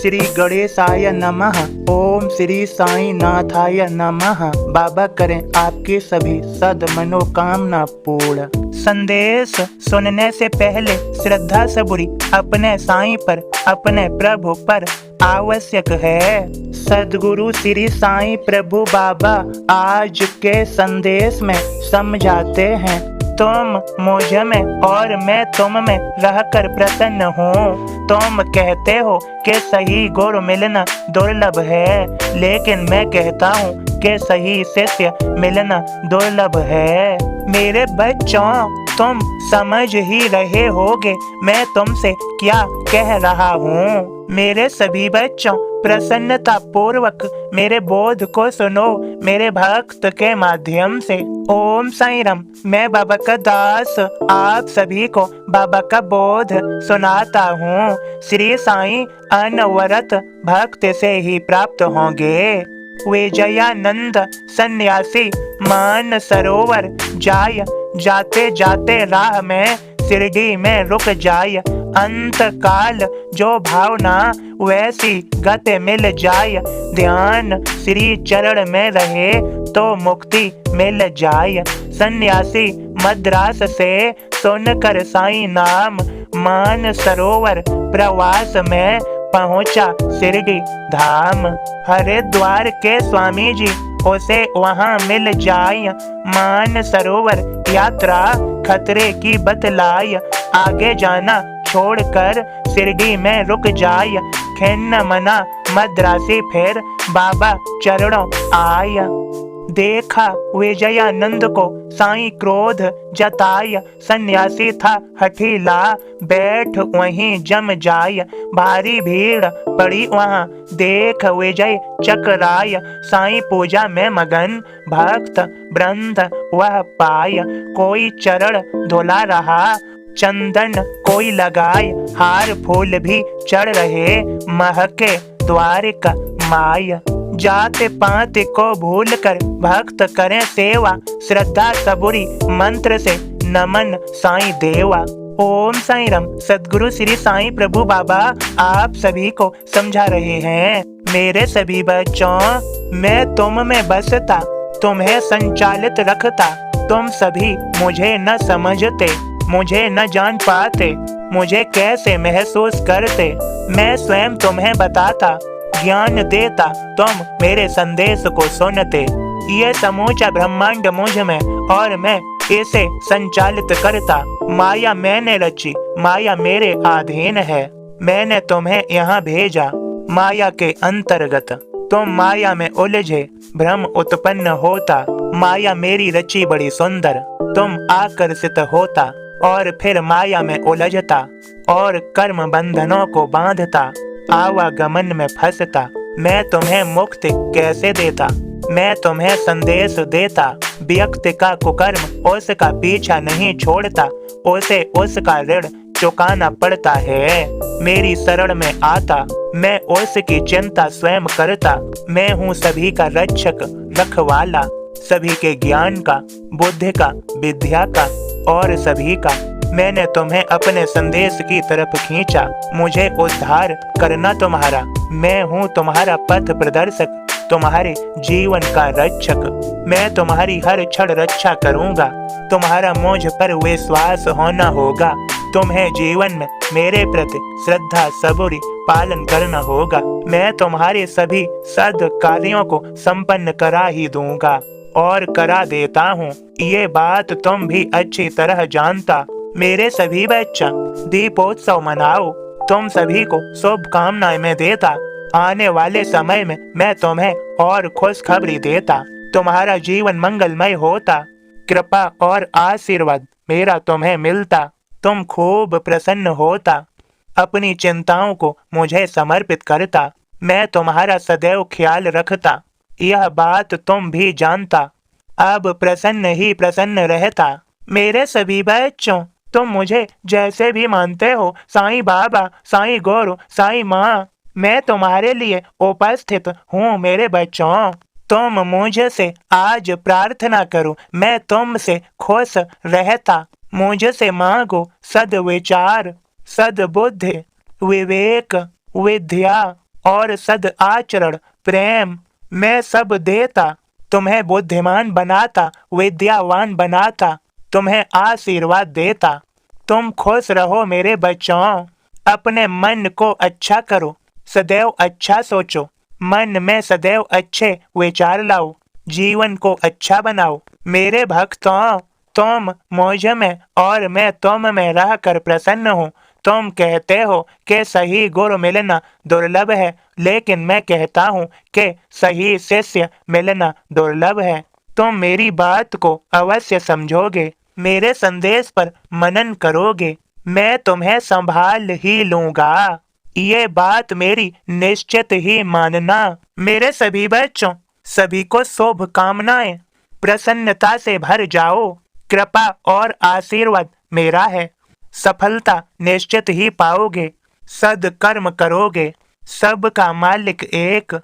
श्री गणेशाय नमः। ओम श्री साई नाथाय नमः। बाबा करें आपकी सभी सद मनोकामना पूर्ण। संदेश सुनने से पहले श्रद्धा सबूरी अपने साईं पर, अपने प्रभु पर आवश्यक है। सदगुरु श्री साईं प्रभु बाबा आज के संदेश में समझाते हैं, तुम मुझ में और मैं तुम में रहकर प्रसन्न हूँ। तुम कहते हो कि सही गुरु मिलना दुर्लभ है, लेकिन मैं कहता हूँ कि सही शिष्य मिलना दुर्लभ है। मेरे बच्चों, तुम समझ ही रहे होगे मैं तुमसे क्या कह रहा हूँ। मेरे सभी बच्चों, प्रसन्नता पूर्वक मेरे बोध को सुनो मेरे भक्त के माध्यम से। ओम साईं राम। मैं बाबा का दास आप सभी को बाबा का बोध सुनाता हूँ। श्री साईं अनवरत भक्त से ही प्राप्त होंगे। विजयानंद सन्यासी मान सरोवर जाय, जाते जाते राह में शिरडी में रुक जाय। अंत काल जो भावना वैसी गति मिल जाय, ध्यान श्री चरण में रहे तो मुक्ति मिल जाय। सन्यासी मद्रास से सुनकर साईं नाम, मान सरोवर प्रवास में पहुंचा शिरडी धाम। हरिद्वार के स्वामी जी उसे वहां मिल जाय। मान सरोवर यात्रा खतरे की बतलाय, आगे जाना छोड़कर शिरडी में रुक जाय। खिन्न मना मद्रासी फिर बाबा चरणों आय। देखा विजयानंद को साईं क्रोध जताय, सन्यासी था हठीला बैठ वहीं जम जाय। भारी भीड़ पड़ी वहां देख विजय चकराय, साईं पूजा में मगन भक्त वृंद वह पाय। कोई चरण धुला रहा चंदन कोई लगाए, हार फूल भी चढ़ रहे महके द्वारिका माय। जाते पाते को भूल कर भक्त करें सेवा, श्रद्धा सबूरी मंत्र से नमन साईं देवा। ओम साईं राम। सदगुरु श्री साईं प्रभु बाबा आप सभी को समझा रहे हैं। मेरे सभी बच्चों, मैं तुम में बसता, तुम्हें संचालित रखता। तुम सभी मुझे न समझते, मुझे न जान पाते, मुझे कैसे महसूस करते। मैं स्वयं तुम्हें बताता, ज्ञान देता, तुम मेरे संदेश को सुनते। ये समूचा ब्रह्मांड मुझ में और मैं इसे संचालित करता। माया मैंने रची, माया मेरे अधीन है। मैंने तुम्हें यहाँ भेजा माया के अंतर्गत। तुम माया में उलझे, भ्रम उत्पन्न होता। माया मेरी रची बड़ी सुंदर, तुम आकर्षित होता और फिर माया में उलझता और कर्म बंधनों को बांधता, आवागमन में फंसता। मैं तुम्हें मुक्ति कैसे देता? मैं तुम्हें संदेश देता। व्यक्ति का कुकर्म उसका पीछा नहीं छोड़ता, उसे उसका ऋण चुकाना पड़ता है। मेरी शरण में आता, मैं उसकी चिंता स्वयं करता। मैं हूँ सभी का रक्षक रखवाला, सभी के ज्ञान का, बुद्धि का, विद्या का और सभी का। मैंने तुम्हें अपने संदेश की तरफ खींचा। मुझे उद्धार करना तुम्हारा। मैं हूँ तुम्हारा पथ प्रदर्शक, तुम्हारे जीवन का रक्षक। मैं तुम्हारी हर क्षण रक्षा करूँगा। तुम्हारा मुझ पर विश्वास होना होगा। तुम्हें जीवन में मेरे प्रति श्रद्धा सबूरी पालन करना होगा। मैं तुम्हारे सभी सद कार्यों को संपन्न करा ही दूंगा और करा देता हूँ। ये बात तुम भी अच्छी तरह जानता। मेरे सभी बच्चा, दीपोत्सव मनाओ। तुम सभी को शुभकामनाएं मैं देता। आने वाले समय में मैं तुम्हें और खुशखबरी देता। तुम्हारा जीवन मंगलमय होता। कृपा और आशीर्वाद मेरा तुम्हें मिलता। तुम खूब प्रसन्न होता। अपनी चिंताओं को मुझे समर्पित करता। मैं तुम्हारा सदैव ख्याल रखता। यह बात तुम भी जानता। अब प्रसन्न ही प्रसन्न रहता। मेरे सभी बच्चों, तुम मुझे जैसे भी मानते हो, साईं बाबा, साईं गुरु, साईं माँ, मैं तुम्हारे लिए उपस्थित हूँ। मेरे बच्चों, तुम मुझसे आज प्रार्थना करो, मैं तुमसे खुश रहता। मुझसे मांगो सद्विचार, सद्बुद्धि, विवेक, विद्या और सद आचरण प्रेम मैं सब देता। तुम्हें बुद्धिमान बनाता, विद्यावान बनाता, तुम्हें आशीर्वाद देता। तुम खुश रहो मेरे बच्चों, अपने मन को अच्छा करो, सदैव अच्छा सोचो, मन में सदैव अच्छे विचार लाओ, जीवन को अच्छा बनाओ। मेरे भक्तों, तुम मुझ में और मैं तुम में रहकर प्रसन्न हूँ। तुम कहते हो कि सही गुरु मिलना दुर्लभ है, लेकिन मैं कहता हूँ कि सही शिष्य मिलना दुर्लभ है। तुम मेरी बात को अवश्य समझोगे, मेरे संदेश पर मनन करोगे, मैं तुम्हें संभाल ही लूंगा। ये बात मेरी निश्चित ही मानना। मेरे सभी बच्चों, सभी को शुभकामनाएं। प्रसन्नता से भर जाओ, कृपा और आशीर्वाद मेरा है। सफलता निश्चित ही पाओगे, सदकर्म करोगे, सबका मालिक एक।